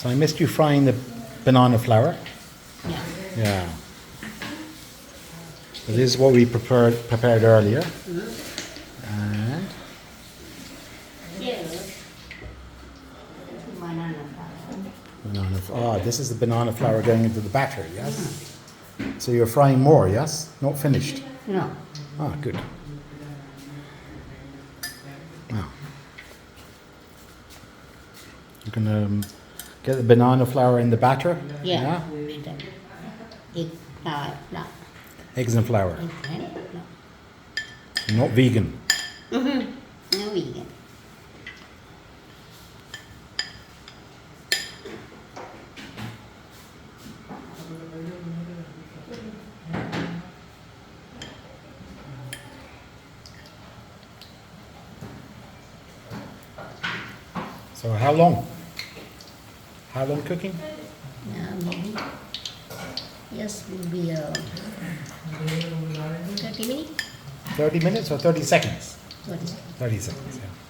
So I missed you frying the banana flour. Yeah. Yeah. So this is what we prepared earlier. And Yes. Banana flour. this is the banana flour going into the batter, yes? So you're frying more, yes? Not finished? No. Ah, good. Now, you can get the banana flour in the batter. Yeah. Egg flour. Eggs and flour. Egg You're not vegan. No vegan. So how long? How long cooking? Maybe. Yes, will be 30 minutes. 30 minutes or 30 seconds? 30 seconds. 30 seconds, yeah.